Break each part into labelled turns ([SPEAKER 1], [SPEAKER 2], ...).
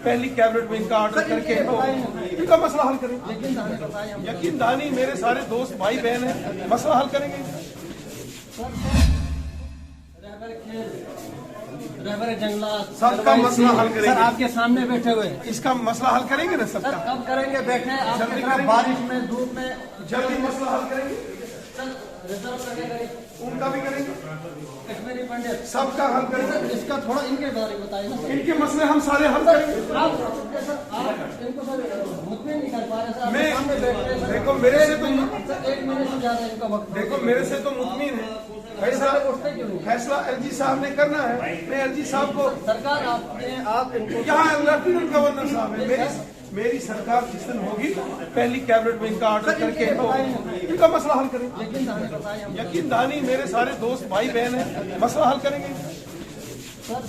[SPEAKER 1] पहली कैबिनेट में इनका ऑर्डर करके इनका मसला हल करेंगे। यकीन दहानी मेरे सारे दोस्त भाई बहन हैं, मसला हल करेंगे।
[SPEAKER 2] जंगलात
[SPEAKER 1] सबका मसला हल करेंगे।
[SPEAKER 2] सर आपके सामने बैठे हुए
[SPEAKER 1] इसका मसला हल करेंगे ना सबका।
[SPEAKER 2] कब करेंगे? बैठे
[SPEAKER 1] जल्दी
[SPEAKER 2] आप
[SPEAKER 1] करेंगे।
[SPEAKER 2] बारिश में धूप में
[SPEAKER 1] जल्दी मसला हल करेंगे।
[SPEAKER 2] रिजर्व करेंगे,
[SPEAKER 1] उनका भी करेंगे,
[SPEAKER 2] कश्मीरी पंडित
[SPEAKER 1] सबका हल करेंगे।
[SPEAKER 2] इसका थोड़ा इनके बारे में बताइए ना।
[SPEAKER 1] इनके मसले हम सारे हल करेंगे।
[SPEAKER 2] आप इनको सर मुतमिन नहीं कर पा रहे सर,
[SPEAKER 1] मैं
[SPEAKER 2] सामने बैठ रहे हैं।
[SPEAKER 1] देखो मेरे से तो
[SPEAKER 2] एक महीने से ज्यादा इनका वक्त
[SPEAKER 1] देखो मेरे से तो मुतमिन है। फैसला एलजी साहब ने करना है। मैं एलजी साहब को
[SPEAKER 2] सरकार आप इनको
[SPEAKER 1] यहाँ लेफ्टिनेंट गवर्नर साहब है। मेरी सरकार जिस दिन होगी पहली कैबिनेट में इनका ऑर्डर करके इनका मसला हल करेंगे। यकीन दहानी मेरे सारे दोस्त भाई बहन हैं, मसला हल करेंगे।
[SPEAKER 2] सर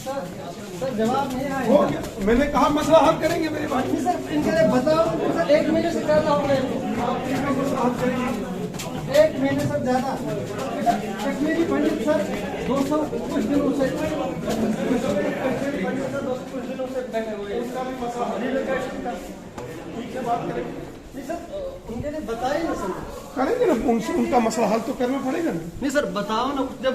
[SPEAKER 2] जवाब नहीं आया।
[SPEAKER 1] हो गया, मैंने कहा मसला हल करेंगे मेरे भाई।
[SPEAKER 2] सर इनके लिए बताओ सर, एक महीने से ज्यादा हो गए,
[SPEAKER 1] मसला हल करेंगे।
[SPEAKER 2] एक महीने से ज्यादा। कश्मीरी पंडित सर 200 कुछ दिनों से बैठे हुए हैं।
[SPEAKER 1] उनका भी मसला हल उनसे बात करेंगे।
[SPEAKER 2] नहीं सर उनके लिए बताइए ना सर।
[SPEAKER 1] करेंगे ना, उनसे उनका मसला हल तो करना पड़ेगा ना।
[SPEAKER 2] नहीं सर बताओ ना, जब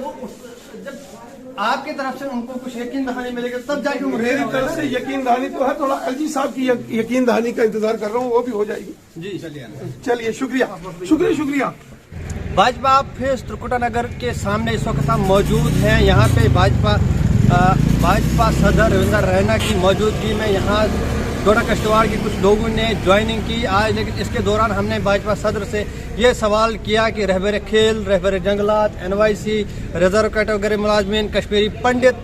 [SPEAKER 2] आपकी तरफ से उनको कुछ यकीन दहानी मिलेगा तब जाके
[SPEAKER 1] मेरी तरफ से यकीन दहानी तो है, थोड़ा एलजी साहब की यकीन दहानी का इंतजार कर रहा हूँ, वो भी हो जाएगी।
[SPEAKER 2] जी
[SPEAKER 1] चलिए शुक्रिया शुक्रिया शुक्रिया।
[SPEAKER 2] भाजपा ऑफिस त्रिकुटा नगर के सामने इस वक्त हम मौजूद हैं। यहाँ पे भाजपा सदर रविंद्र रैना की मौजूदगी में यहाँ डोडा किश्तवाड़ के कुछ लोगों ने ज्वाइनिंग की आज, लेकिन इसके दौरान हमने भाजपा सदर से ये सवाल किया कि रहबर खेल, रहबर जंगलात, NYC, रिजर्व कैटेगरी मुलाजमीन, कश्मीरी पंडित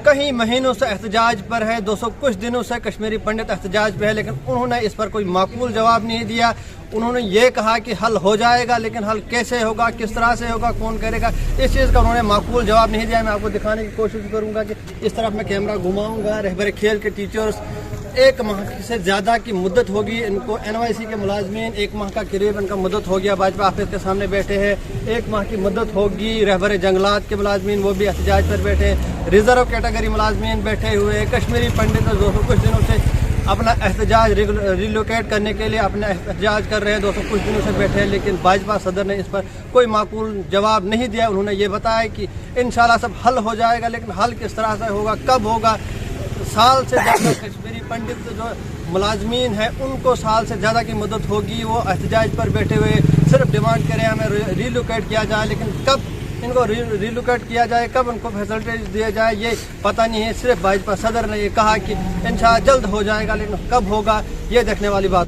[SPEAKER 2] कई महीनों से एहतजाज पर है। 200 कुछ दिनों से कश्मीरी पंडित एहतजाज पर है, लेकिन उन्होंने इस पर कोई माकूल जवाब नहीं दिया। उन्होंने ये कहा कि हल हो जाएगा, लेकिन हल कैसे होगा, किस तरह से होगा, कौन करेगा, इस चीज़ का उन्होंने माकूल जवाब नहीं दिया। मैं आपको दिखाने की कोशिश करूंगा कि इस तरफ मैं कैमरा घुमाऊंगा। रहबर खेल के टीचर्स 1 माह से ज़्यादा की मुद्दत होगी इनको। NYC के मुलाजमीन 1 माह का करीब इनका मुद्दत हो गया, भाजपा ऑफिस के सामने बैठे हैं। 1 माह की मुद्दत होगी। रहबर जंगलात के मुलाजमीन वो भी एहतजाज पर बैठे। रिजर्व कैटेगरी मुलाजमीन बैठे हुए। कश्मीरी पंडित 200 कुछ दिनों से अपना एहतजाज रिलोकेट करने के लिए अपना एहतजाज कर रहे हैं, 200 कुछ दिनों से बैठे हैं, लेकिन भाजपा सदर ने इस पर कोई माकूल जवाब नहीं दिया। उन्होंने ये बताया कि इंशाल्लाह सब हल हो जाएगा, लेकिन हल किस तरह से होगा, कब होगा। साल से ज़्यादा कश्मीरी पंडित जो मुलाजमीन हैं उनको साल से ज़्यादा की मदद होगी। वो एहतजाज पर बैठे हुए सिर्फ डिमांड करें हमें रिलोकेट किया जाए, लेकिन कब इनको रिलोकेट किया जाए, कब उनको फैसिलिटीज दिया जाए, ये पता नहीं है। सिर्फ भाजपा सदर ने ये कहा कि इंशाल्लाह जल्द हो जाएगा, लेकिन कब होगा ये देखने वाली बात।